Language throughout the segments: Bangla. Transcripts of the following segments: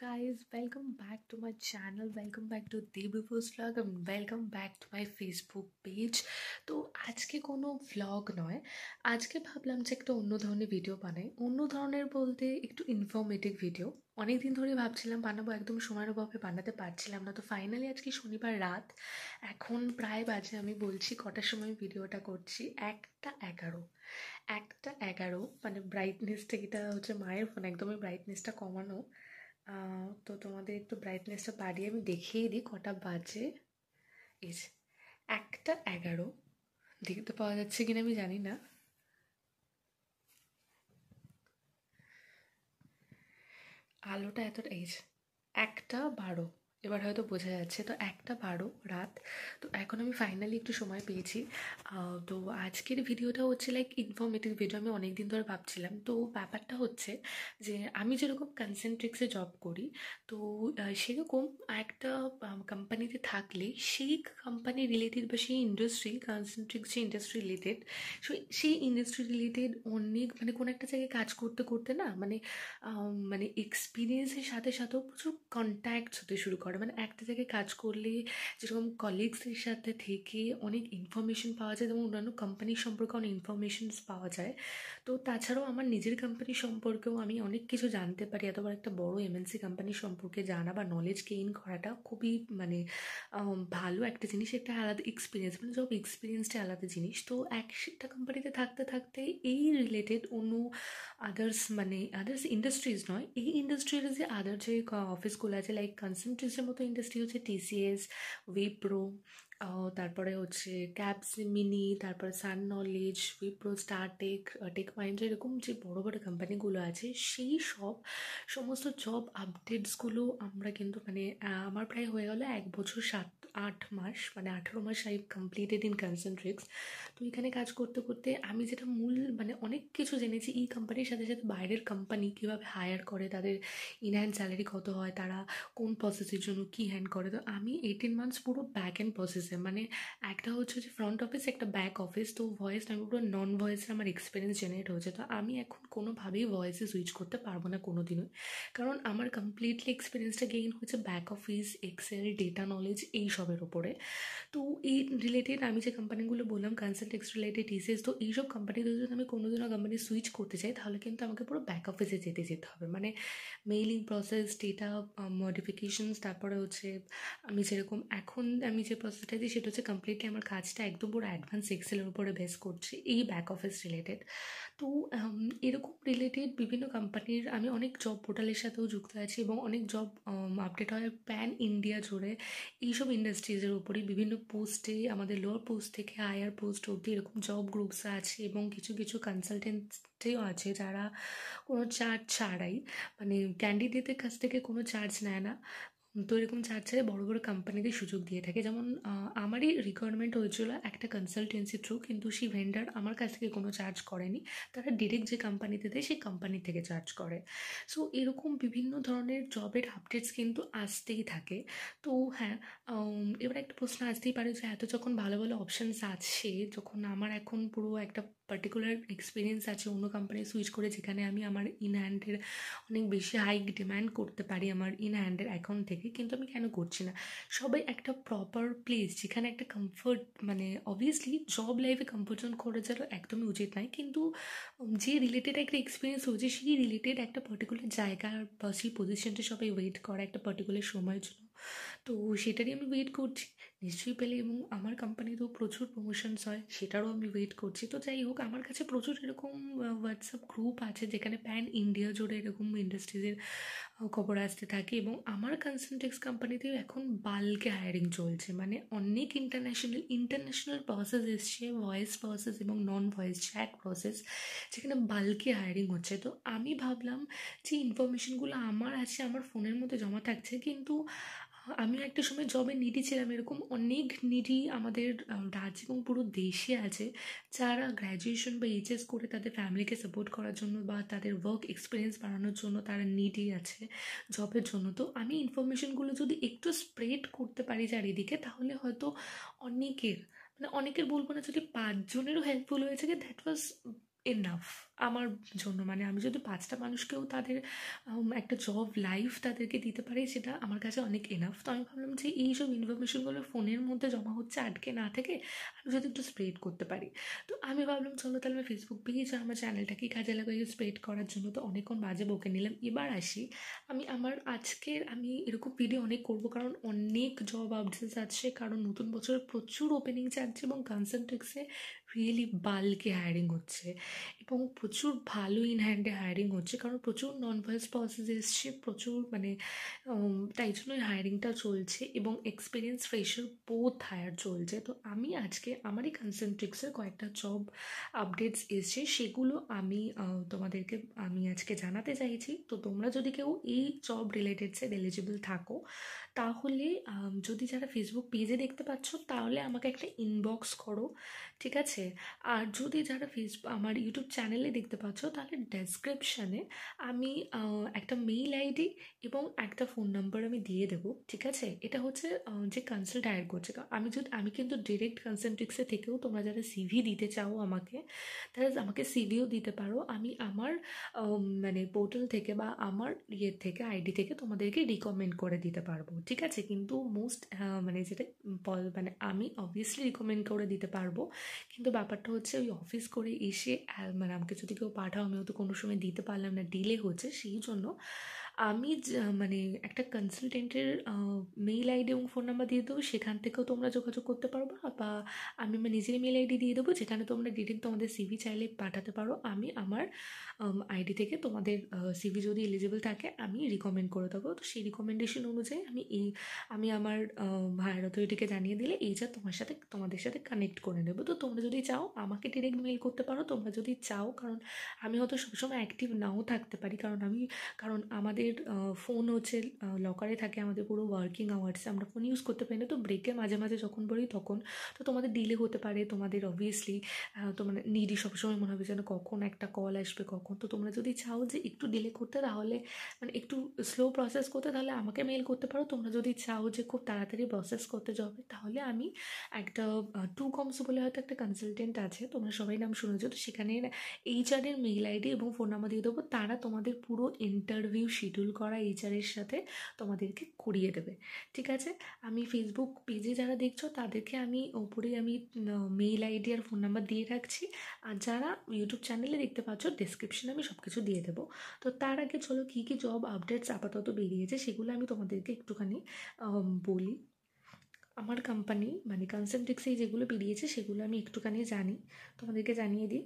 guys, welcome back to my channel, welcome back to Debu's vlog and welcome back to my Facebook page। তো আজকে কোনো ভ্লগ নয়, আজকে ভাবলাম যে একটা অন্য ধরনের ভিডিও বানাই। অন্য ধরনের বলতে একটু ইনফরমেটিভ ভিডিও। অনেকদিন ধরে ভাবছিলাম বানাবো, একদম সময়ের অভাবে বানাতে পারছিলাম না। তো ফাইনালি আজকে শনিবার রাত, এখন প্রায় বাজে, আমি বলছি কটার সময় ভিডিওটা করছি, 1:11 মানে ব্রাইটনেসটা, এটা হচ্ছে মায়ের ফোন, একদমই ব্রাইটনেসটা কমানো। তো তোমাদের একটু ব্রাইটনেসটা বাড়িয়ে আমি দেখিয়ে দিই কটা বাজে। এই যে 1:11, দেখতে পাওয়া যাচ্ছে কিনা আমি জানি না। আলোটা এতটা, এই যে 1:12, এবার হয়তো বোঝা যাচ্ছে। তো 1:12 রাত। তো এখন আমি ফাইনালি একটু সময় পেয়েছি। তো আজকের ভিডিওটা হচ্ছে লাইক ইনফরমেটিভ ভিডিও। আমি অনেক দিন ধরে ভাবছিলাম, তো ব্যাপারটা হচ্ছে যে আমি যেরকম কনসেন্ট্রিক্সে জব করি, তো সেরকম একটা কোম্পানিতে থাকলে সেই কোম্পানি রিলেটেড বা সেই ইন্ডাস্ট্রি, কনসেন্ট্রিক্স যে ইন্ডাস্ট্রি রিলেটেড, সেই ইন্ডাস্ট্রি রিলেটেড অনেক মানে কোনো একটা জায়গায় কাজ করতে করতে না, মানে এক্সপিরিয়েন্সের সাথে সাথেও প্রচুর কন্ট্যাক্টস হতে শুরু করে। মানে একটা জায়গায় কাজ করলে যেরকম কলিগসদের সাথে থেকে অনেক ইনফরমেশন পাওয়া যায়, যেমন অন্যান্য কোম্পানির সম্পর্কে অনেক ইনফরমেশনস পাওয়া যায়। তো তাছাড়াও আমার নিজের কোম্পানি সম্পর্কেও আমি অনেক কিছু জানতে পারি। এতবার একটা বড় এমএনসি কোম্পানি সম্পর্কে জানা বা নলেজ গেইন করাটা খুবই মানে ভালো একটা জিনিস, একটা আলাদা এক্সপিরিয়েন্স, মানে জব এক্সপিরিয়েন্সটা আলাদা জিনিস। তো একটা কোম্পানিতে থাকতে থাকতে এই রিলেটেড অন্য আদার্স ইন্ডাস্ট্রিজ নয়, এই ইন্ডাস্ট্রির যে আদার যে অফিসগুলো আছে, লাইক কনসেন্ট্রিক্সের মতো ইন্ডাস্ট্রি হচ্ছে টিসিএস, উইপ্রো, তারপরে হচ্ছে ক্যাপজেমিনি, তারপরে সান নলেজ, উইপ্রো, স্টারটেক, টেক মাইন্ড্রা, এরকম যে বড় বড় কোম্পানিগুলো আছে, সেই সমস্ত জব আপডেটসগুলো আমরা কিন্তু মানে আমার প্রায় হয়ে গেল 1 বছর 7-8 মাস, মানে 18 মাস আই কমপ্লিটেড ইন কনসেন্ট্রিক্স। তো এখানে কাজ করতে করতে আমি যেটা মানে অনেক কিছু জেনেছি এই কোম্পানির সাথে সাথে বাইরের কোম্পানি কীভাবে হায়ার করে, তাদের ইনহ্যান্ড স্যালারি কত হয়, তারা কোন প্রসেসের জন্য কী হ্যান্ড করে। তো আমি 18 মান্থস পুরো ব্যাক অ্যান্ড প্রসেসে, মানে একটা হচ্ছে যে ফ্রন্ট অফিস, একটা ব্যাক অফিস। তো ভয়েস আমি পুরো নন ভয়েসের আমার এক্সপিরিয়েন্স জেনারেট হয়েছে। তো আমি এখন কোনোভাবেই ভয়েসে সুইচ করতে পারবো না কোনো দিনই, কারণ আমার কমপ্লিটলি এক্সপিরিয়েন্সটা গেইন হয়েছে back office, Excel, data knowledge, এইসবের ওপরে। তো এই রিলেটেড আমি যে কোম্পানিগুলো বললাম, কনসালটেক্স রিলেটেড, টিসিএস, তো এইসব কোম্পানিতে যদি আমি কোনোদিনও কোম্পানি সুইচ করতে চাই, তাহলে কিন্তু আমাকে পুরো ব্যাক অফিসে যেতে হবে। মানে মেইলিং প্রসেস, ডেটা মডিফিকেশনস, তারপরে হচ্ছে আমি যেরকম এখন আমি যে প্রসেসটা দিই, সেটা হচ্ছে কমপ্লিটলি আমার কাজটা একদম পুরো অ্যাডভান্স এক্সেলের উপরে বেস করছে, এই ব্যাক অফিস রিলেটেড। তো এরকম রিলেটেড বিভিন্ন কোম্পানির আমি অনেক জব পোর্টালের সাথেও যুক্ত আছি এবং অনেক জব আপডেট হয় প্যান ইন্ডিয়া জুড়ে এইসব ইন্ডাস্ট্রিজের উপরেই। বিভিন্ন পোস্টে, আমাদের লোয়ার পোস্ট থেকে হায়ার পোস্ট অবধি এরকম জব গ্রুপস আছে এবং কিছু কিছু কনসালটেন্টও আছে যারা কোনো চার্জ ছাড়াই, মানে ক্যান্ডিডেটের কাছ থেকে কোনো চার্জ নেয় না। তো এরকম চার্জ ছাড়াই বড়ো বড়ো কোম্পানিতে সুযোগ দিয়ে থাকে। যেমন আমারই রিকোয়ারমেন্ট হয়েছিল একটা কনসালটেন্সি থ্রু, কিন্তু সেই ভেন্ডার আমার কাছ থেকে কোনো চার্জ করেনি, তারা ডিরেক্ট যে কোম্পানিতে দেয় সেই কোম্পানি থেকে চার্জ করে। সো এরকম বিভিন্ন ধরনের জবের আপডেটস কিন্তু আসতেই থাকে। তো হ্যাঁ, এবার একটা প্রশ্ন আসতেই পারে যে এত যখন ভালো ভালো অপশানস আছে, যখন আমার এখন পুরো একটা পার্টিকুলার এক্সপিরিয়েন্স আছে অন্য কোম্পানি সুইচ করে, যেখানে আমি আমার ইন হ্যান্ডের অনেক বেশি হাইক ডিম্যান্ড করতে পারি আমার ইন হ্যান্ডের অ্যাকাউন্ট থেকে, কিন্তু আমি কেন করছি না? সবাই একটা প্রপার প্লেস যেখানে একটা কমফর্ট, মানে অবভিয়াসলি জব লাইফে কমফর্ট জোন করে যাওয়া একদমই উচিত নয়, কিন্তু যে রিলেটেড একটা এক্সপিরিয়েন্স হয়েছে সেই রিলেটেড একটা পার্টিকুলার জায়গা বা সেই পজিশনটা সবাই ওয়েট করে একটা পার্টিকুলার সময়ের জন্য। তো সেটারই আমি ওয়েট করছি, নিশ্চয়ই পেলে। এবং আমার কোম্পানিতেও প্রচুর প্রমোশনস হয়, সেটারও আমি ওয়েট করছি। তো যাই হোক, আমার কাছে প্রচুর এরকম হোয়াটসঅ্যাপ গ্রুপ আছে যেখানে প্যান ইন্ডিয়া জুড়ে এরকম ইন্ডাস্ট্রিজের খবর আসতে থাকে। এবং আমার কনসালটেক্স কোম্পানিতেও এখন বাল্কে হায়ারিং চলছে, মানে অনেক ইন্টারন্যাশনাল প্রসেস এসছে, ভয়েস প্রসেস এবং নন ভয়েস চ্যাট প্রসেস, যেখানে বাল্কে হায়ারিং হচ্ছে। তো আমি ভাবলাম যে ইনফরমেশনগুলো আমার আছে, আমার ফোনের মধ্যে জমা থাকছে, কিন্তু আমিও একটা সময় জবে নিডি ছিলাম। এরকম অনেক নিডি আমাদের রাজ্য এবং পুরো দেশে আছে, যারা গ্র্যাজুয়েশন বা এইচএস করে তাদের ফ্যামিলিকে সাপোর্ট করার জন্য বা তাদের ওয়ার্ক এক্সপিরিয়েন্স বাড়ানোর জন্য তারা নিডি আছে জবের জন্য। তো আমি ইনফরমেশনগুলো যদি একটু স্প্রেড করতে পারি চারিদিকে, তাহলে হয়তো অনেকের, মানে অনেকের বলবো না, যদি 5 জনেরও হেল্পফুল হয়েছে, দ্যাট ওয়াজ এনাফ। আমার জন্য, মানে আমি যদি 5টা মানুষকেও তাদের একটা জব লাইফ তাদেরকে দিতে পারি, সেটা আমার কাছে অনেক এনাফ। তো আমি ভাবলাম যে এইসব ইনফরমেশনগুলো ফোনের মধ্যে জমা হচ্ছে আটকে না থেকে আমি যদি একটু স্প্রেড করতে পারি। তো আমি ভাবলাম চলো তাহলে আমি ফেসবুক পেজ আর আমার চ্যানেলটাকেই কাজে লাগাই স্প্রেড করার জন্য। তো অনেকক্ষণ বাজে বকে নিলাম, এবার আসি আমি এরকম ভিডিও অনেক করব, কারণ অনেক জব আপডেটস আছে, কারণ নতুন বছরে প্রচুর ওপেনিং চাচ্ছে এবং কনসেন্ট্রিক্সে রিয়েলি বাল্কে হায়ারিং হচ্ছে এবং প্রচুর ভালো ইন হ্যান্ডে হায়ারিং হচ্ছে, কারণ প্রচুর নন ভয়েস প্রসেস এসছে, প্রচুর মানে তাই জন্যই হায়ারিংটা চলছে এবং এক্সপিরিয়েন্স ফ্রেশার বোথ হায়ার চলছে। তো আমি আজকে আমারই কনসেন্ট্রিক্সের কয়েকটা জব আপডেটস এসছে, সেগুলো তোমাদেরকে আমি আজকে জানাতে চাইছি। তো তোমরা যদি কেউ এই জব রিলেটেডসের এলিজিবল থাকো, তাহলে যদি যারা ফেসবুক পেজে দেখতে পাচ্ছ তাহলে আমাকে একটা ইনবক্স করো, ঠিক আছে? আর যদি যারা আমার ইউটিউব চ্যানেলে দেখতে পাচ্ছ, তাহলে ডেসক্রিপশানে আমি একটা মেইল আইডি এবং একটা ফোন নাম্বার আমি দিয়ে দেবো, ঠিক আছে? এটা হচ্ছে যে কনসাল্ট হায়ার করছে। আমি কিন্তু ডিরেক্ট কনসেন্ট্রিক্সে থেকেও তোমরা যারা সিভি দিতে চাও আমাকে, তাহলে আমাকে সিভিও দিতে পারো। আমি আমার মানে পোর্টাল থেকে বা আমার থেকে আইডি থেকে তোমাদেরকে রিকমেন্ড করে দিতে পারবো, ঠিক আছে? কিন্তু মানে যেটা মানে আমি অবভিয়াসলি রিকমেন্ড করে দিতে পারবো, কিন্তু ব্যাপারটা হচ্ছে ওই অফিস করে এসে মানে আমাকে যদি কেউ পাঠাও, আমিও তো কোনো সময় দিতে পারলাম না, ডিলে হচ্ছে, সেই জন্য আমি মানে একটা কনসালটেন্টের মেইল আইডি এবং ফোন নাম্বার দিয়ে দেবো, সেখান থেকেও তোমরা যোগাযোগ করতে পারবো, বা আমি আমার নিজের মেইল আইডি দিয়ে দেবো, যেখানে তোমরা ডিরেক্ট তোমাদের সিভি চাইলে পাঠাতে পারো। আমি আমার আইডি থেকে তোমাদের সিভি যদি এলিজিবল থাকে আমি রিকমেন্ড করে দেবো। তো সেই রিকমেন্ডেশন অনুযায়ী আমি আমার হায়ার অথরিটিকে জানিয়ে দিলে এইটা তোমাদের সাথে কানেক্ট করে নেবো। তো তোমরা যদি চাও আমাকে ডিরেক্ট মেইল করতে পারো, তোমরা যদি চাও, কারণ আমি হয়তো সবসময় অ্যাক্টিভ নাও থাকতে পারি, কারণ আমাদের ফোন হচ্ছে লকারে থাকে, আমাদের পুরো ওয়ার্কিং আওয়ার্সে আমরা ফোন ইউজ করতে পারি না। তো ব্রেকের মাঝে মাঝে যখন বলি তখন তো তোমাদের ডিলে হতে পারে, তোমাদের অবভিয়াসলি তোমার নিডি সবসময় মনে হবে যেন কখন একটা কল আসবে কখন। তো তোমরা যদি চাও যে একটু ডিলে করতে, তাহলে মানে একটু স্লো প্রসেস করতে, তাহলে আমাকে মেল করতে পারো। তোমরা যদি চাও যে খুব তাড়াতাড়ি প্রসেস করতে যাবে, তাহলে আমি একটা টু কমস বলে হয়তো একটা কনসালটেন্ট আছে, তোমরা সবাই নাম শুনেছো, তো সেখানে এইচআরের মেইল আইডি এবং ফোন নাম্বার দিয়ে দেবো, তারা তোমাদের পুরো ইন্টারভিউ শিডিউল করা এইচআরের সাথে তোমাদেরকে করিয়ে দেবে, ঠিক আছে? আমি ফেসবুক পেজে যারা দেখছো তাদেরকে আমি ওপরে আমি মেইল আইডি আর ফোন নাম্বার দিয়ে রাখছি, আর যারা ইউটিউব চ্যানেলে দেখতে পাচ্ছ ডেসক্রিপশনে আমি সব কিছু দিয়ে দেবো। তো তার আগে চলো কী কী জব আপডেটস আপাতত বেরিয়েছে সেগুলো আমি তোমাদেরকে একটুখানি বলি। আমার কোম্পানি মানে কনসেন্ট্রিক্সে যেগুলো বেরিয়েছে সেগুলো আমি একটুখানি তোমাদেরকে জানিয়ে দিই।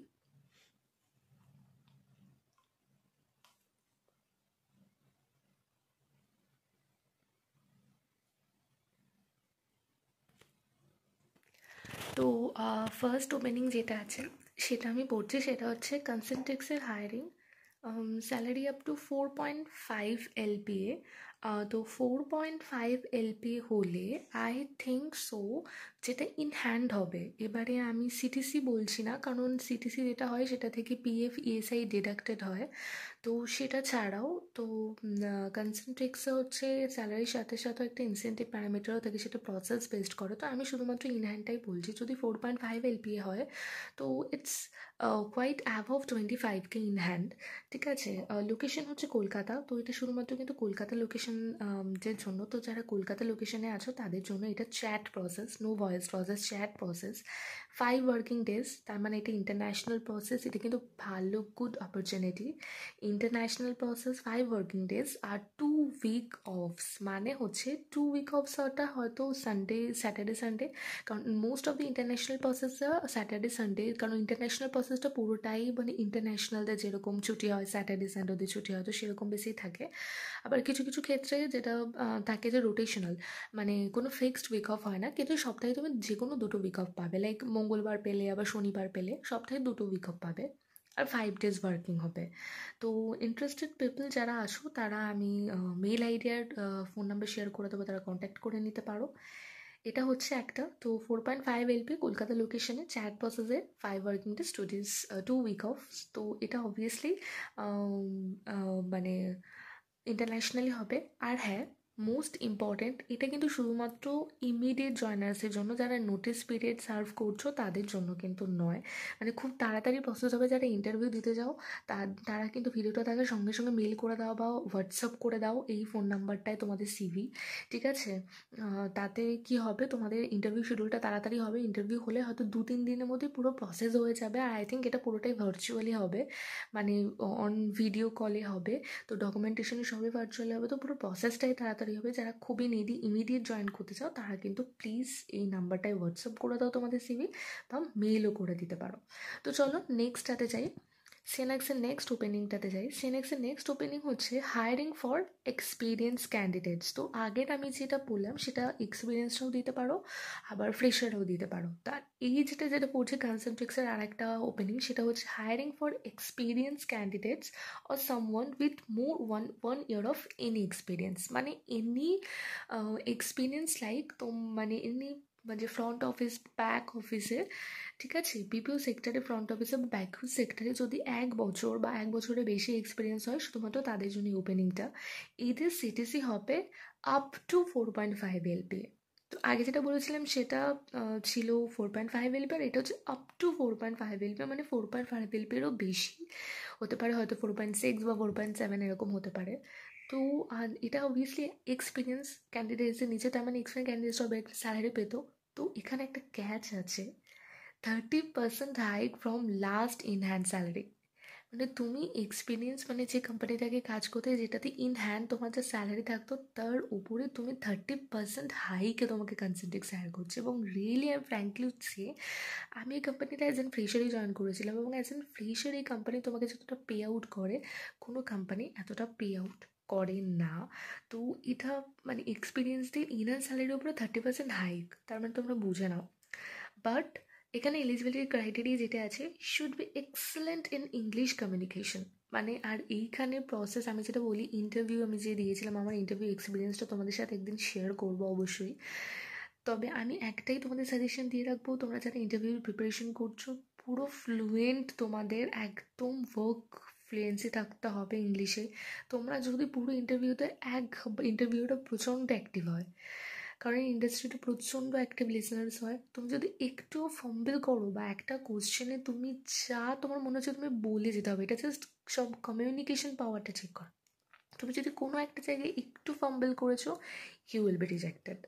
তো ফার্স্ট ওপেনিং যেটা আছে সেটা আমি পড়ছি, সেটা হচ্ছে কনসেন্ট্রিক্সের hiring, salary up to 4.5 LPA। তো 4.5 LPA হলে আই থিঙ্ক সো যেটা ইন হ্যান্ড হবে। এবারে আমি সিটিসি বলছি না, কারণ সিটিসি যেটা হয় সেটা থেকে পিএফ ইএসআই ডিডাক্টেড হয়। তো সেটা ছাড়াও তো কনসেন্ট্রিক্সে হচ্ছে স্যালারির সাথে সাথে একটা ইনসেন্টিভ প্যারামিটারও থাকে, সেটা প্রসেস বেসড করে। তো আমি শুধুমাত্র ইন হ্যান্ডটাই বলছি। যদি 4.5 LPA হয় তো it's quite above 25K in hand, ঠিক আছে? লোকেশন হচ্ছে কলকাতা। তো এটা শুধুমাত্র কিন্তু কলকাতা লোকেশন দের জন্য। তো যারা কলকাতা লোকেশনে আছো তাদের জন্য এটা chat process, no voice process, chat process, 5 working days. তার মানে এটা ইন্টারন্যাশনাল প্রসেস, এটা কিন্তু ভালো good opportunity. International process, 5 working days আর 2 উইক অফস। মানে হচ্ছে 2 উইক অফস ওটা হয়তো স্যাটারডে সানডে, কারণ মোস্ট অফ দ্য ইন্টারন্যাশনাল প্রসেসটা স্যাটারডে সানডে, কারণ ইন্টারন্যাশনাল প্রসেসটা পুরোটাই মানে ইন্টারন্যাশনালদের যেরকম ছুটি হয় স্যাটারডে সানডে ওদের ছুটি হয়, তো সেরকম বেশি থাকে। আবার কিছু কিছু ক্ষেত্রে যেটা থাকে যে রোটেশনাল, মানে কোনো ফিক্সড উইক অফ হয় না, কিন্তু সপ্তাহে তুমি যে কোনো 2টো উইক অফ পাবে, লাইক মঙ্গলবার পেলে আবার শনিবার পেলে সপ্তাহে 2টো উইক অফ পাবে, আর 5 ডেজ ওয়ার্কিং হবে। তো ইন্টারেস্টেড পিপল যারা আসো তারা আমি মেল আইডি আর ফোন নাম্বার শেয়ার করে দেবো, তারা কন্ট্যাক্ট করে নিতে পারো। এটা হচ্ছে একটা। তো 4.5 LP কলকাতা লোকেশনে, চ্যাট প্রসেসে, 5 working day, students 2 week off. তো এটা অবভিয়াসলি মানে ইন্টারন্যাশনালি হবে। আর হ্যাঁ, মোস্ট ইম্পর্ট্যান্ট, এটা কিন্তু শুধুমাত্র ইমিডিয়েট জয়নার্সের জন্য, যারা নোটিস পিরিয়ড সার্ভ করছো তাদের জন্য কিন্তু নয়। মানে খুব তাড়াতাড়ি প্রসেস হবে, যারা ইন্টারভিউ দিতে যাও তারা কিন্তু ভিডিওটা তাকে সঙ্গে সঙ্গে মেল করে দাও বা হোয়াটসঅ্যাপ করে দাও এই ফোন নাম্বারটায় তোমাদের সিভি, ঠিক আছে? তাতে কি হবে, তোমাদের ইন্টারভিউ শিডিউলটা তাড়াতাড়ি হবে। ইন্টারভিউ হলে হয়তো 2-3 দিনের মধ্যে পুরো প্রসেস হয়ে যাবে। আর আই থিঙ্ক এটা পুরোটাই ভার্চুয়ালি হবে, মানে অন ভিডিও কলে হবে। তো ডকুমেন্টেশনে সবই ভার্চুয়ালি হবে, তো পুরো প্রসেসটাই তাড়াতাড়ি হবে। যারা খুবই নিডি ইমিডিয়েট জয়েন করতে চাও তারা কিন্তু প্লিজ এই নাম্বারটায় হোয়াটসঅ্যাপ করে দাও তোমাদের সিভি, বা মেলও করে দিতে পারো। তো চলো নেক্সটটাতে যাই, সেনেক্সের নেক্সট ওপেনিংটাতে যাই। সেনেক্সের নেক্সট ওপেনিং হচ্ছে হায়ারিং ফর এক্সপিরিয়েন্স ক্যান্ডিডেটস। তো আগের আমি যেটা বললাম সেটা এক্সপিরিয়েন্সটাও দিতে পারো, আবার ফ্রেশারও দিতে পারো। তার এই যেটা পড়ছে কনসেন্ট্রিক্সের আর একটা ওপেনিং, সেটা হচ্ছে hiring for experience candidates or someone with more one year of any experience, মানে এনি এক্সপিরিয়েন্স লাইক তো, মানে এনি, মানে ফ্রন্ট অফিস ব্যাক অফিসে, ঠিক আছে, বিপিও সেক্টরে ফ্রন্ট অফিসে বা ব্যাক সেক্টরে যদি 1 বছর বা 1 বছরের বেশি এক্সপিরিয়েন্স হয়, শুধুমাত্র তাদের জন্য ওপেনিংটা। এদের সিটিসি হবে আপ টু 4.5 এলপিএ। তো আগে যেটা বলেছিলাম সেটা ছিল 4.5 এলপি, আর এটা হচ্ছে আপ টু 4.5 এলপি, মানে 4.5 এলপিরও বেশি হতে পারে, হয়তো 4.6 বা 4.7 এরকম হতে পারে। তো আর এটা অবভিয়াসলি এক্সপিরিয়েন্স ক্যান্ডিডেটসের নিচে, তার মানে এক্সপিরিয়েন্স ক্যান্ডিডেটস সবাই একটা স্যালারি পেতো। তো এখানে একটা ক্যাচ আছে, 30% hike from last in hand salary. মানে তুমি এক্সপিরিয়েন্স, মানে যে কোম্পানিটাকে কাজ করতে যেটাতে ইন হ্যান্ড তোমার যা স্যালারি থাকতো তার উপরে তুমি 30% হাইকে তোমাকে কনসেন্ট্রিক্স হায়ার করছে। এবং রিয়েলি আমি ফ্র্যাঙ্কলি সে, আমি এই কোম্পানিটা অ্যাজ অ্যান ফ্রেশারই জয়েন করেছিলাম, এবং অ্যাজ অ্যান ফ্রেশার এই কোম্পানি তোমাকে যতটা পে আউট করে কোনো কোম্পানি এতটা পে আউট করে না। তো এটা মানে এক্সপিরিয়েন্স দিয়ে ইন হ্যান্ড স্যালারির উপরে 30% হাইক, তার মানে তোমরা বুঝে নাও। বাট এখানে এলিজিবিলিটি ক্রাইটেরিয়া যেটা আছে, should be excellent in English communication. মানে আর এইখানে প্রসেস আমি যেটা বলি, ইন্টারভিউ আমি যে দিয়েছিলাম, আমার ইন্টারভিউ এক্সপিরিয়েন্সটা তোমাদের সাথে একদিন শেয়ার করবো অবশ্যই। তবে আমি একটাই তোমাদের সাজেশন দিয়ে রাখবো, তোমরা যারা ইন্টারভিউ প্রিপারেশন করছো, পুরো ফ্লুয়েন্ট তোমাদের একদম ওয়ার্ক ফ্লুয়েন্সি থাকতে হবে ইংলিশে। তোমরা যদি পুরো ইন্টারভিউটা প্রচণ্ড অ্যাক্টিভ হয়, কারণ ইন্ডাস্ট্রিটা প্রচণ্ড অ্যাক্টিভ লিসনার্স হয়, তুমি যদি একটুও ফাম্বল করো বা একটা কোশ্চেনে তুমি যা তোমার মনে হচ্ছে তুমি বলে যেতে হবে, এটা জাস্ট সব কমিউনিকেশন পাওয়ারটা চেক কর। তুমি যদি কোনো একটা জায়গায় একটু ফাম্বল করেছো, ইউ উইল বি রিজেক্টেড।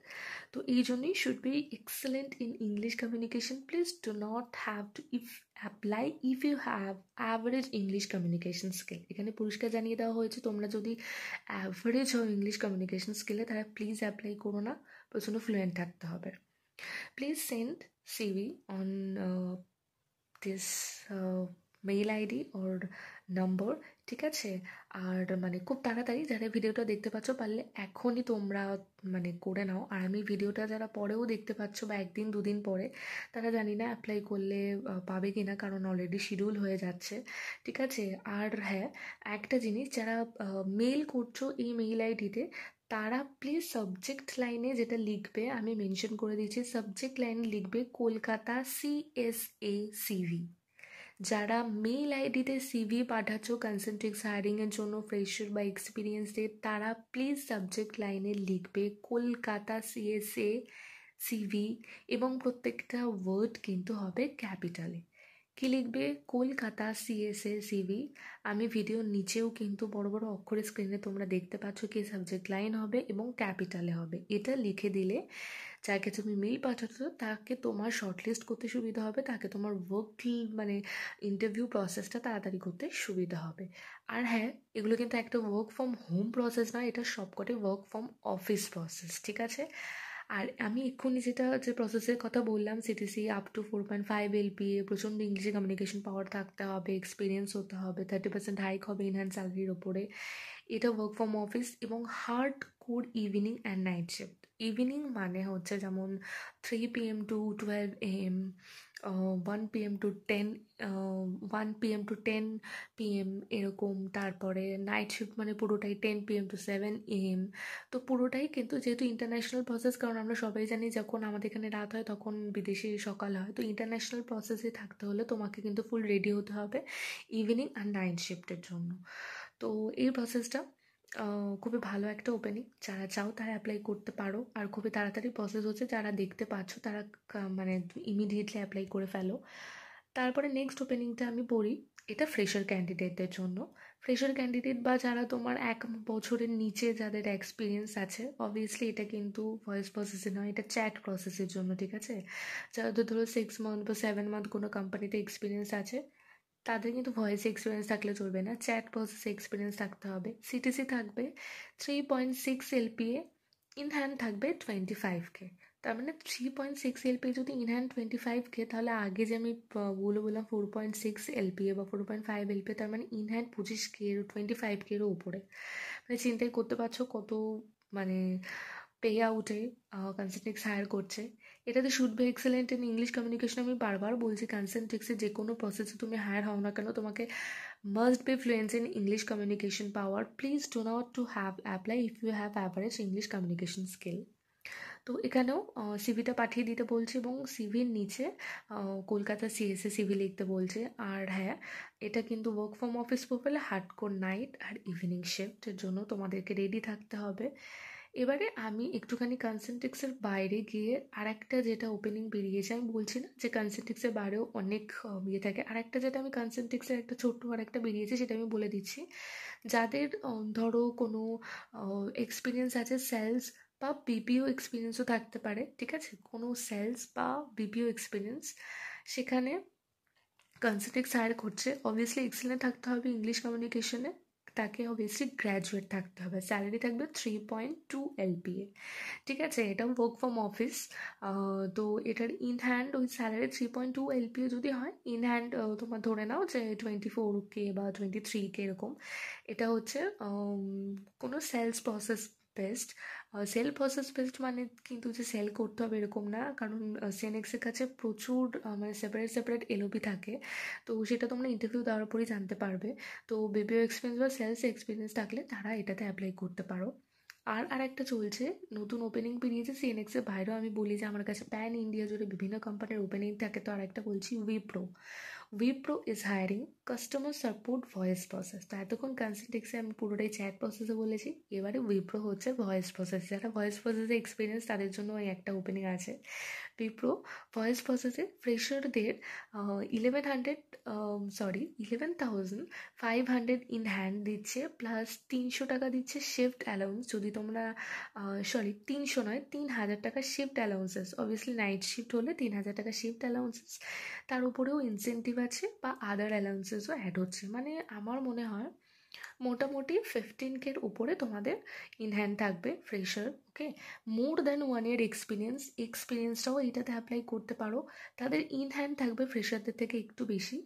তো এই জন্যই should be excellent in English communication. Please do not have to apply if you have average English communication skill. এখানে পরিষ্কার জানিয়ে দেওয়া হয়েছে, তোমরা যদি অ্যাভারেজ হও ইংলিশ কমিউনিকেশন স্কিলে, তারা প্লিজ অ্যাপ্লাই করো না, প্রচণ্ড ফ্লুয়েন্ট থাকতে হবে। Please send CV on this mail ID or number, ঠিক আছে? আর মানে খুব তাড়াতাড়ি, যারা ভিডিওটা দেখতে পাচ্ছ পারলে এখনই তোমরা মানে করে নাও। আর আমি ভিডিওটা যারা পরেও দেখতে পাচ্ছ বা 1-2 দিন পরে, তারা জানি না অ্যাপ্লাই করলে পাবে কি না, কারণ অলরেডি শিডিউল হয়ে যাচ্ছে, ঠিক আছে? আর হ্যাঁ, একটা জিনিস, যারা মেল করছো এই মেইল আইডিতে, তারা প্লিজ সাবজেক্ট লাইনে যেটা লিখবে, আমি মেনশন করে দিচ্ছি, সাবজেক্ট লাইনে লিখবে কলকাতা CSA CV। যারা মেইল আইডিতে সিভি পাঠাচ্ছ কনসেন্ট্রিক্স হায়ারিংয়ের জন্য ফ্রেশার বা এক্সপিরিয়েন্সদের, তারা প্লিজ সাবজেক্ট লাইনে লিখবে কলকাতা CSA CV, এবং প্রত্যেকটা ওয়ার্ড কিন্তু হবে ক্যাপিটালে। কি লিখবে? Kolkata CSA CV। আমি ভিডিওর নিচেও কিন্তু বড় বড় অক্ষরে স্ক্রিনে তোমরা দেখতে পাচ্ছ কি সাবজেক্ট লাইন হবে এবং ক্যাপিটালে হবে। এটা লিখে দিলে যাকে তুমি মেইল পাঠাচ্ছ তাকে তোমার শর্টলিস্ট করতে সুবিধা হবে, তাকে তোমার ওয়ার্ক মানে ইন্টারভিউ প্রসেসটা তাড়াতাড়ি করতে সুবিধা হবে। আর হ্যাঁ, এগুলো কিন্তু একটা ওয়ার্ক ফ্রম হোম প্রসেস না, এটা সবকটাই ওয়ার্ক ফ্রম অফিস প্রসেস, ঠিক আছে? আর আমি এক্ষুনি যে প্রসেসের কথা বললাম, সিটিসি আপ টু 4.5 LPA, প্রচণ্ড ইংলিশে কমিউনিকেশন পাওয়ার থাকতে হবে, এক্সপিরিয়েন্স হতে হবে, 30% হাইক হবে ইনহ্যান্ড স্যালারির ওপরে, এটা ওয়ার্ক ফ্রম অফিস, এবং hard core evening and night shift. Evening মানে হচ্ছে যেমন 3 PM to 12 AM, 1 PM to 10, 1 PM to 10 PM এরকম। তারপরে নাইট শিফট মানে পুরোটাই 10 PM to 7 AM। তো পুরোটাই কিন্তু যেহেতু ইন্টারন্যাশনাল প্রসেস, কারণ আমরা সবাই জানি যখন আমাদের এখানে রাত হয় তখন বিদেশে সকাল হয়, তো ইন্টারন্যাশনাল প্রসেসে থাকতে হলে তোমাকে কিন্তু ফুল রেডি হতে হবে ইভিনিং আর নাইট শিফটের জন্য। তো এই প্রসেসটা খুবই ভালো একটা ওপেনিং, যারা চাও তারা অ্যাপ্লাই করতে পারো, আর খুবই তাড়াতাড়ি প্রসেস হচ্ছে, যারা দেখতে পাচ্ছ তারা মানে ইমিডিয়েটলি অ্যাপ্লাই করে ফেলো। তারপরে নেক্সট ওপেনিংটা আমি পড়ি, এটা ফ্রেশার ক্যান্ডিডেটদের জন্য। ফ্রেশার ক্যান্ডিডেট বা যারা তোমার 1 বছরের নিচে যাদের এক্সপিরিয়েন্স আছে, অবভিয়াসলি এটা কিন্তু ভয়েস প্রসেসে নয়, এটা চ্যাট প্রসেসের জন্য, ঠিক আছে? যাদের ধরো 6 মান্থ বা 7 মান্থ কোনো কোম্পানিতে এক্সপিরিয়েন্স আছে, তাদের কিন্তু ভয়েসে এক্সপিরিয়েন্স থাকলে চলবে না, চ্যাট প্রসেসে এক্সপিরিয়েন্স থাকতে হবে। সিটিসি থাকবে 3.6 এলপিএ, ইন হ্যান্ড থাকবে 25K। তার মানে 3.6 এলপিএ যদি ইন হ্যান্ড 25K, তাহলে আগে যে আমি বললাম 4.6 এলপিএ বা 4.5 এলপিএ, তার মানে ইন হ্যান্ড 25K 25K-এরও উপরে। মানে চিন্তাই করতে পারছো কত মানে পে আউটে কনসেন্ট্রিক্স হায়ার করছে। এটাতে should be excellent in English communication, আমি বারবার বলছি, কনসেন্ট্রিক্সে যে কোনো প্রসেসে তুমি হায়ার হও না কেন, তোমাকে must be fluent in English communication power. Please do not to have apply if you have average English communication skill. তো এখানেও সিভিটা পাঠিয়ে দিতে বলছে, এবং সিভির নিচে কলকাতা সিএসএ সিভি লিখতে বলছে। আর হ্যাঁ, এটা কিন্তু ওয়ার্ক ফ্রম অফিস প্রোফাইলে হার্ডকোর নাইট আর ইভিনিং শিফটের জন্য তোমাদেরকে রেডি থাকতে হবে। এবারে আমি একটুখানি কনসেন্ট্রিক্সের বাইরে গিয়ে আর একটা যেটা ওপেনিং বেরিয়েছে, আমি বলছি না যে কনসেন্ট্রিক্সের বাইরেও অনেক ইয়ে থাকে, আর একটা যেটা আমি কনসেন্ট্রিক্সের একটা ছোট্ট আর একটা বেরিয়েছে সেটা আমি বলে দিচ্ছি। যাদের ধরো কোনো এক্সপিরিয়েন্স আছে সেলস বা বিপিও এক্সপিরিয়েন্সও থাকতে পারে, ঠিক আছে? কোনো সেলস বা বিপিও এক্সপিরিয়েন্স, সেখানে কনসেন্ট্রিক্স হায়ার করছে। অবভিয়াসলি এক্সেলেন্ট থাকতে হবে ইংলিশ কমিউনিকেশনে, তাকে অবভিয়াসলি গ্র্যাজুয়েট থাকতে হবে, স্যালারি থাকবে 3.2 এলপিএ, ঠিক আছে? এটাও ওয়ার্ক ফ্রম অফিস। তো এটার ইন হ্যান্ড ওই স্যালারি 3.2 এলপিএ যদি হয়, ইন হ্যান্ড তোমার ধরে নাও যে 24K বা 23K এরকম। এটা হচ্ছে কোনো sales process based. Sale process based মানে কিন্তু যে সেল করতে হবে এরকম না, কারণ সেনেক্সের কাছে প্রচুর মানে সেপারেট সেপারেট এলওপি থাকে, তো সেটা তোমরা ইন্টারভিউ দেওয়ার পরই জানতে পারবে। তো বিপিও এক্সপিরিয়েন্স বা সেলস এক্সপিরিয়েন্স থাকলে তারা এটাতে অ্যাপ্লাই করতে পারো। আর একটা চলছে, নতুন ওপেনিং বেরিয়েছে সিএনএক্সের বাইরেও। আমি বলি যে আমার কাছে প্যান ইন্ডিয়া জুড়ে বিভিন্ন কোম্পানির ওপেনিং থাকে, তো আর একটা বলছি Wipro. Wipro is hiring customer support voice process. তো এতক্ষণ কনসেন্ট্রিক্সে আমি পুরোটাই চ্যাট প্রসেসে বলেছি, এবারে উইপ্রো হচ্ছে ভয়েস প্রসেস। যারা ভয়েস প্রসেসে এক্সপিরিয়েন্স তাদের জন্য ওই একটা ওপেনিং আছে। উইপ্রো ভয়েস প্রসেসে ফ্রেশারদের 11,500 ইন হ্যান্ড দিচ্ছে, প্লাস 300 টাকা দিচ্ছে শিফট অ্যালাউন্স। যদি তোমরা 300 নয়, 3,000 টাকা shift allowances, obviously night shift হলে 3,000 টাকা শিফট অ্যালাউন্সেস, তার উপরেও ইনসেন্টিভ আছে বা আদার অ্যালাউন্সেসও অ্যাড হচ্ছে। মানে আমার মনে হয় মোটামুটি 15K-র উপরে তোমাদের ইন হ্যান্ড থাকবে ফ্রেশার। ওকে, মোর দ্যান 1 year এক্সপিরিয়েন্সটাও এটাতে অ্যাপ্লাই করতে পারো। তাদের ইন হ্যান্ড থাকবে ফ্রেশারদের থেকে একটু বেশি,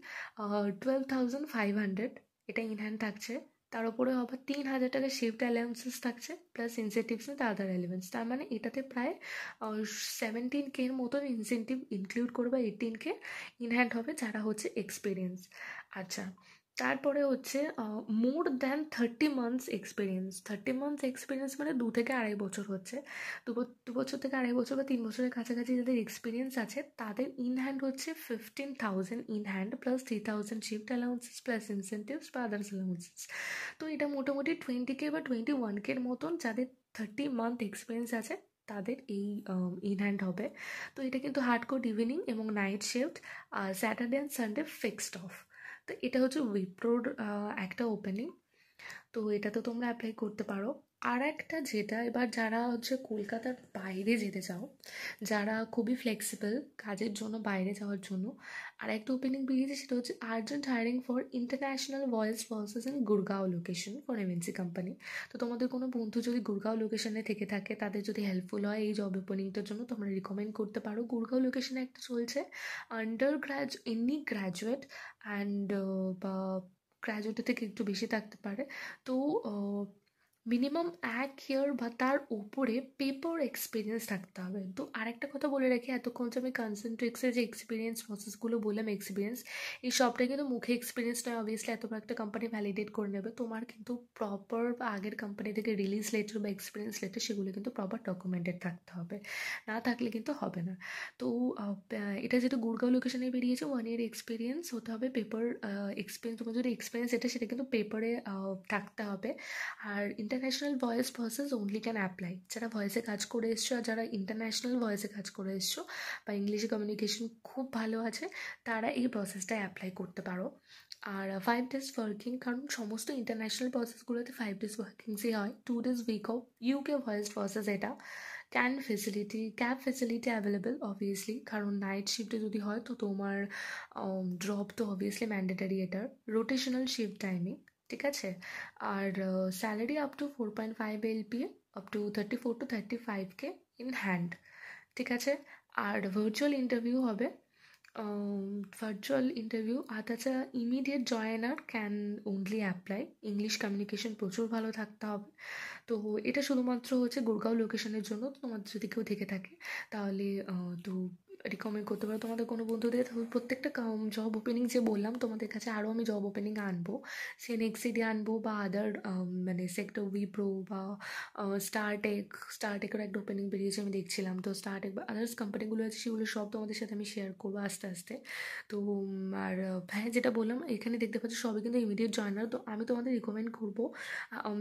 12,500 এটা ইন হ্যান্ড থাকছে। তার উপরে আবার 3,000 টাকা শিফট অ্যালাউন্সেস থাকছে, plus incentives with other elements. তার মানে এটাতে প্রায় 17K-র মতন ইনসেন্টিভ ইনক্লুড করবে, 18K ইন হ্যান্ড হবে যারা হচ্ছে এক্সপিরিয়েন্স। আচ্ছা, তারপরে হচ্ছে more than 30 months experience. 30 months experience মানে 2 থেকে 2.5 বছর হচ্ছে। 2 বছর থেকে 2.5 বছর বা 3 বছরের কাছাকাছি যাদের এক্সপিরিয়েন্স আছে, তাদের ইন হ্যান্ড হচ্ছে 15,000 in hand, plus 3,000 shift allowances, plus incentives বা আদার্স অ্যালাউন্সেস। তো এটা মোটামুটি 20K বা 21K-র মতন যাদের 30 month এক্সপিরিয়েন্স আছে তাদের এই ইন হ্যান্ড হবে। তো এটা কিন্তু হার্ডকোর ইভিনিং এবং night shift, Saturday and Sunday fixed of. তো এটা হচ্ছে উইপ্রোর একটা ওপেনিং, তো এটাতে তোমরা অ্যাপ্লাই করতে পারো। আর একটা যেটা, এবার যারা হচ্ছে কলকাতার বাইরে যেতে চাও, যারা খুবই ফ্লেক্সিবল কাজের জন্য বাইরে যাওয়ার জন্য, আর একটা ওপেনিং বেরিয়েছে, সেটা হচ্ছে urgent hiring for international voice process in Gurgaon location for MNC company. তো তোমাদের কোনো বন্ধু যদি গুরগাঁও লোকেশনে থেকে থাকে, তাদের যদি হেল্পফুল হয় এই জব ওপেনিংটার জন্য, তোমরা রিকমেন্ড করতে পারো। গুরগাঁও লোকেশনে একটা চলছে এনি গ্র্যাজুয়েট অ্যান্ড বা গ্র্যাজুয়েটের থেকে একটু বেশি থাকতে পারে। তো মিনিমাম 1 year বা তার উপরে পেপার এক্সপিরিয়েন্স থাকতে হবে। তো আরেকটা কথা বলে রাখি, এতক্ষণ যে আমি কনসেন্ট্রিক্সের যে এক্সপিরিয়েন্স প্রসেসগুলো বললাম, এক্সপিরিয়েন্স এই সবটাই কিন্তু মুখে এক্সপিরিয়েন্স নয়। অবভিয়াসলি এত বড় একটা কোম্পানি ভ্যালিডেট করে নেবে, তোমার কিন্তু প্রপার আগের কোম্পানি থেকে রিলিজ লেটার বা এক্সপিরিয়েন্স লেটার সেগুলো কিন্তু প্রপার ডকুমেন্টেড থাকতে হবে, না থাকলে কিন্তু হবে না। তো এটা যেটা গুরগাঁও লোকেশনে বেরিয়েছে, 1 year এক্সপিরিয়েন্স হতে হবে, পেপার এক্সপিরিয়েন্স, তোমার যদি এক্সপিরিয়েন্স সেটা কিন্তু পেপারে থাকতে হবে। আর international voice process only can apply. যারা ভয়েসে কাজ করে এসছো আর যারা ইন্টারন্যাশনাল ভয়েসে কাজ করে এসছো বা ইংলিশে কমিউনিকেশন খুব ভালো আছে, তারা এই প্রসেসটা অ্যাপ্লাই করতে পারো। আর 5 days ওয়ার্কিং, কারণ সমস্ত ইন্টারন্যাশনাল প্রসেসগুলোতে 5 days ওয়ার্কিংসই হয়, 2 days week off. UK voice process এটা ক্যাব ফেসিলিটি অ্যাভেলেবেল অবভিয়াসলি, কারণ নাইট শিফটে যদি হয় তো তোমার ড্রপ তো অবভিয়াসলি ম্যান্ডেটারি এটার। রোটেশনাল শিফট টাইমিং, ঠিক আছে। আর salary up to 4.5 LPA, up to 34 to 35K in hand, ঠিক আছে। আর ভার্চুয়াল ইন্টারভিউ হবে, ভার্চুয়াল ইন্টারভিউ। আর তাছাড়া immediate joiner can only apply. English communication প্রচুর ভালো থাকতে হবে। তো এটা শুধুমাত্র হচ্ছে গুরগাঁও লোকেশনের জন্য। তো তোমাদের যদি কেউ থেকে থাকে তাহলে তো রিকমেন্ড করতে পারো তোমাদের কোনো বন্ধুদের। প্রত্যেকটা জব ওপেনিং যে বললাম তোমাদের কাছে, আরও আমি জব ওপেনিং আনবো, সে নেক্সিডি আনবো বা আদার মানে সেক্টর উইপ্রো বা স্টারটেকেরও একটা ওপেনিং বেরিয়েছে আমি দেখছিলাম। তো স্টারটেক বা আদার্স কোম্পানিগুলো আছে সেগুলো সব তোমাদের সাথে আমি শেয়ার করবো আস্তে আস্তে। তো আর হ্যাঁ, যেটা বললাম এখানে দেখতে পাচ্ছ সবই কিন্তু ইমিডিয়েট জয়নার। তো আমি তোমাদের রিকমেন্ড করবো,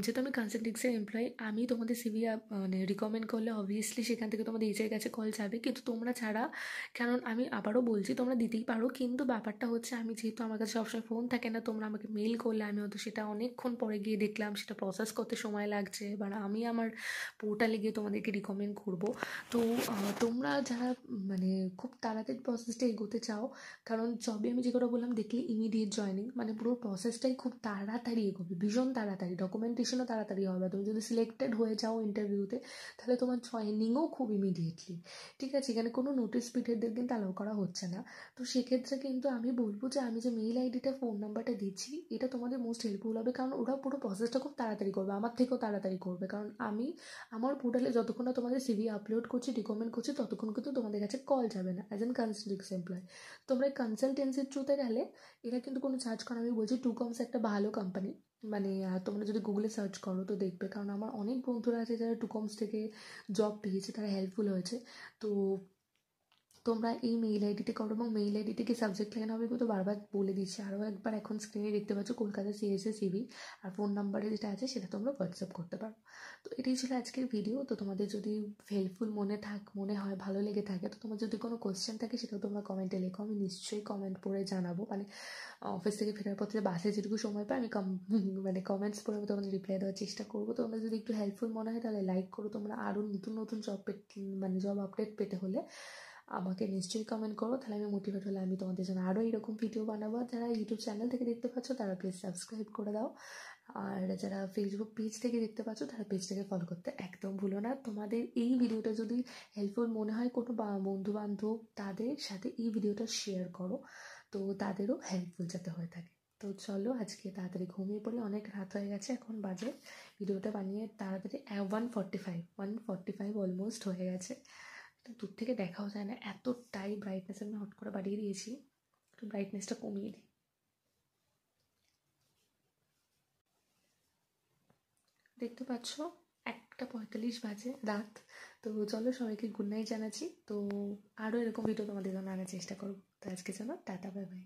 যেহেতু আমি কনসালটেন্সির এমপ্লয়ি, আমি তোমাদের সিভি মানে রিকমেন্ড করলে অবভিয়াসলি সেখান থেকে তোমাদের এইচআর কাছে কল যাবে, কিন্তু তোমরা ছাড়া, কারণ আমি আবারও বলছি তোমরা দিতেই পারো, কিন্তু ব্যাপারটা হচ্ছে আমি যেহেতু আমার কাছে সবসময় ফোন থাকে না, তোমরা আমাকে মেল করলে আমি হয়তো সেটা অনেকক্ষণ পরে গিয়ে দেখলাম সেটা প্রসেস করতে সময় লাগছে, এবার আমি আমার পোর্টালে গিয়ে তোমাদেরকে রিকমেন্ড করব। তো তোমরা যারা মানে খুব তাড়াতাড়ি প্রসেসটা এগোতে চাও, কারণ জবে আমি যে কথা বললাম দেখলে ইমিডিয়েট জয়নিং, মানে পুরো প্রসেসটাই খুব তাড়াতাড়ি এগোবে, ভীষণ তাড়াতাড়ি, ডকুমেন্টেশনও তাড়াতাড়ি হবে। তুমি যদি সিলেক্টেড হয়ে যাও ইন্টারভিউতে তাহলে তোমার জয়নিংও খুব ইমিডিয়েটলি, ঠিক আছে। এখানে কোনো নোটিস পিরিয়ডদের কিন্তু অ্যালাউ করা হচ্ছে না। তো সেক্ষেত্রে কিন্তু আমি বলবো যে আমি যে মেইল আইডিটা ফোন নাম্বারটা দিচ্ছি এটা তোমাদের মোস্ট হেল্পফুল হবে, কারণ ওরা পুরো প্রসেসটা খুব তাড়াতাড়ি করবে, আমার থেকেও তাড়াতাড়ি করবে। কারণ আমি আমার পোর্টালে যতক্ষণ না তোমাদের সিভি আপলোড করছি, রিকমেন্ড করছি, ততক্ষণ কিন্তু তোমাদের কাছে কল যাবে না অ্যাজ অ্যান কনসালটেন্সি এমপ্লয়। তোমরা কনসালটেন্সির থ্রুতে গেলে এরা কিন্তু কোনো চার্জ করে, আমি বলছি টুকমস একটা ভালো কোম্পানি, মানে তোমরা যদি গুগলে সার্চ করো তো দেখবে, কারণ আমার অনেক বন্ধুরা আছে যারা টুকমস থেকে জব পেয়েছে, তারা হেল্পফুল হয়েছে। তো তোমরা এই মেইল আইডিতে করো, এবং মেইল আইডিতে কি সাবজেক্ট লাইন হবে তো বারবার বলে দিচ্ছি, আরও একবার এখন স্ক্রিনে দেখতে পাচ্ছ কলকাতা সিএসএ সিভি, আর ফোন নাম্বারে যেটা আছে সেটা তোমরা হোয়াটসঅ্যাপ করতে পারো। তো এটাই ছিল আজকের ভিডিও। তো তোমাদের যদি হেল্পফুল মনে হয়, ভালো লেগে থাকে, তো তোমার যদি কোনো কোয়েশ্চেন থাকে সেটাও তোমরা কমেন্টে লেখো, আমি নিশ্চয়ই কমেন্ট পড়ে জানাবো। মানে অফিস থেকে ফেরার পথে বাসে যেটুকু সময় পাই আমি মানে কমেন্টস পড়ে আমি তোমাদের রিপ্লাই দেওয়ার চেষ্টা করবো। তোমরা যদি একটু হেল্পফুল মনে হয় তাহলে লাইক করো। তোমরা আরও নতুন নতুন জব আপডেট পেতে হলে আমাকে নিশ্চয়ই কমেন্ট করো, তাহলে আমি মোটিভেট হলে আমি তোমাদের জন্য আরও এরকম ভিডিও বানাবো। যারা ইউটিউব চ্যানেল থেকে দেখতে পাচ্ছ তারা প্লিজ সাবস্ক্রাইব করে দাও, আর যারা ফেসবুক পেজ থেকে দেখতে পাচ্ছ তারা পেজটাকে ফলো করতে একদম ভুলো না। তোমাদের এই ভিডিওটা যদি হেল্পফুল মনে হয় কোনো বন্ধু বান্ধব, তাদের সাথে এই ভিডিওটা শেয়ার করো, তো তাদেরও হেল্পফুল যাতে হয়ে থাকে। তো চলো আজকে তাড়াতাড়ি ঘুমিয়ে পড়ি, অনেক রাত হয়ে গেছে, এখন বাজে ভিডিওটা বানিয়ে তাড়াতাড়ি 1:45 অলমোস্ট হয়ে গেছে। দূর থেকে দেখাও যায় না, এতটাই ব্রাইটনেস আমি হট করে বাড়িয়ে দিয়েছি, একটু ব্রাইটনেসটা কমিয়ে দিই। দেখতে পাচ্ছ 1:45 বাজে রাত। তো চলো সবাইকে গুড নাইট জানাচ্ছি। তো আরও এরকম ভিডিও তোমাদের জন্য আনার চেষ্টা করবো। তো আজকে চলো টাটা, বাই বাই।